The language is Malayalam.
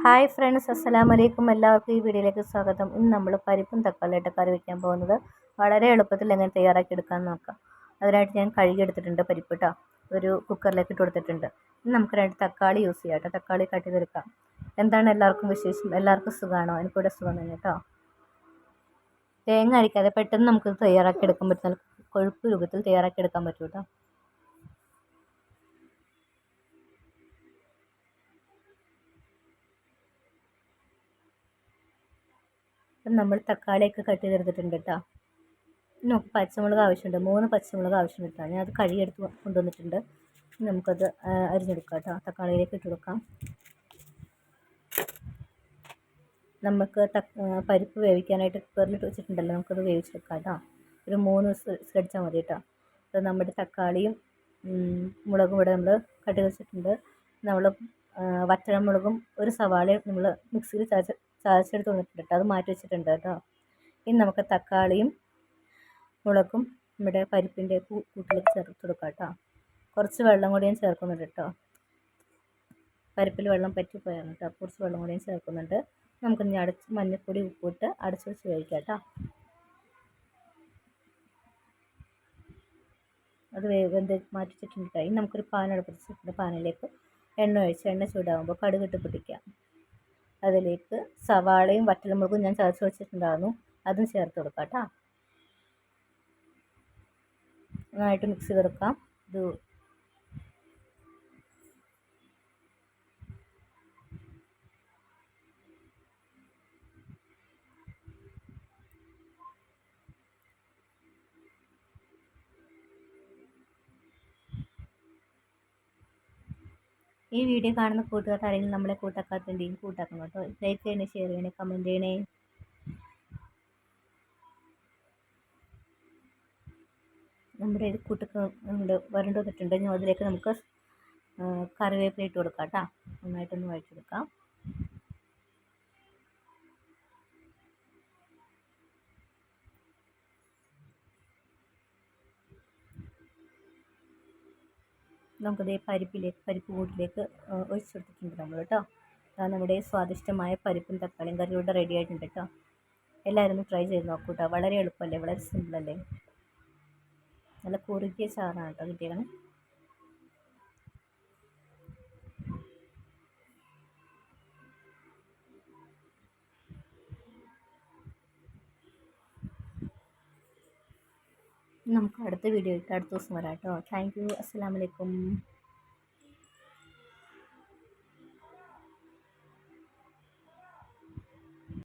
ഹായ് ഫ്രണ്ട്സ്, അസ്സലാമു അലൈക്കും. എല്ലാവർക്കും ഈ വീഡിയോയിലേക്ക് സ്വാഗതം. ഇന്ന് നമ്മൾ പരിപ്പും തക്കാളിയിട്ട് കറി വയ്ക്കാൻ പോകുന്നത് വളരെ എളുപ്പത്തിൽ എങ്ങനെ തയ്യാറാക്കി എടുക്കാമെന്ന് നോക്കാം. അതിനായിട്ട് ഞാൻ കഴുകിയെടുത്തിട്ടുണ്ട് പരിപ്പ് കേട്ടോ. ഒരു കുക്കറിലേക്ക് ഇട്ട് കൊടുത്തിട്ടുണ്ട്. ഇനി നമുക്ക് 2 തക്കാളി യൂസ് ചെയ്യാം കേട്ടോ. തക്കാളി കട്ട് ചെയ്തെടുക്കാം. എന്താണ് എല്ലാവർക്കും വിശേഷം? എല്ലാവർക്കും സുഖമാണോ? എനിക്കിവിടെ സുഖം തന്നെ കേട്ടോ. തേങ്ങ അരിക്കാതെ പെട്ടെന്ന് നമുക്ക് തയ്യാറാക്കി എടുക്കാൻ പറ്റുന്ന കൊഴുപ്പ് രൂപത്തിൽ തയ്യാറാക്കി എടുക്കാൻ പറ്റും കേട്ടോ. അപ്പം നമ്മൾ തക്കാളിയൊക്കെ കട്ട് ചെയ്തെടുത്തിട്ടുണ്ട് കേട്ടോ. നമുക്ക് പച്ചമുളക് ആവശ്യമുണ്ട്. 3 പച്ചമുളക് ആവശ്യമുണ്ട് കേട്ടോ. ഞാൻ അത് കഴുകിയെടുത്ത് കൊണ്ടുവന്നിട്ടുണ്ട്. നമുക്കത് അരിഞ്ഞെടുക്കാം കേട്ടോ. തക്കാളിയിലേക്ക് ഇട്ട് കൊടുക്കാം. നമുക്ക് പരിപ്പ് വേവിക്കാനായിട്ട് കുക്കറിലിട്ട് വെച്ചിട്ടുണ്ടല്ലോ, നമുക്കത് വേവിച്ചെടുക്കാം കേട്ടോ. ഒരു 3 വിസിലടിച്ചാൽ മതി കേട്ടോ. അത് നമ്മുടെ തക്കാളിയും മുളകും ഇവിടെ നമ്മൾ കട്ട് ചെയ്ത് വെച്ചിട്ടുണ്ട്. നമ്മൾ വറ്റൽമുളകും ഒരു സവാളയും നമ്മൾ മിക്സിയിൽ ചതച്ചെടുത്ത് വന്നിട്ടുണ്ട് കേട്ടോ. അത് മാറ്റി വെച്ചിട്ടുണ്ട് കേട്ടോ. ഇനി നമുക്ക് തക്കാളിയും മുളകും നമ്മുടെ പരിപ്പിൻ്റെ കൂട്ടിലേക്ക് ചേർത്ത് കൊടുക്കാം കേട്ടോ. കുറച്ച് വെള്ളം കൂടി ഞാൻ ചേർക്കുന്നുണ്ട് കേട്ടോ. പരിപ്പിൽ വെള്ളം പറ്റിപ്പോയാണ് കേട്ടോ. കുറച്ച് വെള്ളം കൂടി ഞാൻ ചേർക്കുന്നുണ്ട്. നമുക്കിനി മഞ്ഞൾപ്പൊടി ഉപ്പിട്ട് അടച്ച് വെച്ച് വേവിക്കാം കേട്ടോ. അത് വെന്ത് മാറ്റി വെച്ചിട്ടുണ്ട്. ഇനി നമുക്കൊരു പാൻ അടുപ്പത്ത് വെച്ചിട്ടുണ്ട്. പാനിലേക്ക് എണ്ണ ഒഴിച്ച് എണ്ണ ചൂടാകുമ്പോൾ കടുകിട്ട് പൊട്ടിക്കാം. അതിലേക്ക് സവാളയും വറ്റൽമുളകും ഞാൻ ചതച്ച് വെച്ചിട്ടുണ്ടായിരുന്നു, അതും ചേർത്ത് കൊടുക്കാം കേട്ടോ. നന്നായിട്ട് മിക്സ് ചെയ്തെടുക്കാം. ഇത് ഈ വീഡിയോ കാണുന്ന കൂട്ടുകാർ ആരെങ്കിലും നമ്മളെ കൂട്ടാക്കാത്തുണ്ടെങ്കിൽ കൂട്ടാക്കണം കേട്ടോ. ലൈക്ക് ചെയ്യണേ, ഷെയർ ചെയ്യണേ, കമൻറ്റ് ചെയ്യണേ. നമ്മുടെ ഇത് വരണ്ട് വന്നിട്ടുണ്ട്. ഇനി അതിലേക്ക് നമുക്ക് കറിവേപ്പില ഇട്ട് കൊടുക്കാം കേട്ടോ. നന്നായിട്ടൊന്ന് വഴറ്റിയെടുക്കാം. നമുക്കത് പരിപ്പ് കൂട്ടിലേക്ക് ഒഴിച്ചു കൊടുത്തിട്ടുണ്ട് നമ്മൾ കേട്ടോ. നമ്മുടെ സ്വാദിഷ്ടമായ പരിപ്പും തക്കാളിയും കറി ഇവിടെ റെഡി ആയിട്ടുണ്ട് കേട്ടോ. എല്ലാവരും ഒന്ന് ട്രൈ ചെയ്ത് നോക്കൂ കേട്ടോ. വളരെ എളുപ്പമല്ലേ, വളരെ സിമ്പിളല്ലേ. നല്ല കുറുകിയ ചാറാണ് കേട്ടോ കിട്ടിയത്. നമുക്ക് അടുത്ത വീഡിയോ ഇട്ട് അടുത്ത ദിവസം വരാം കേട്ടോ. Thank you. അസ്സലാമു അലൈക്കും.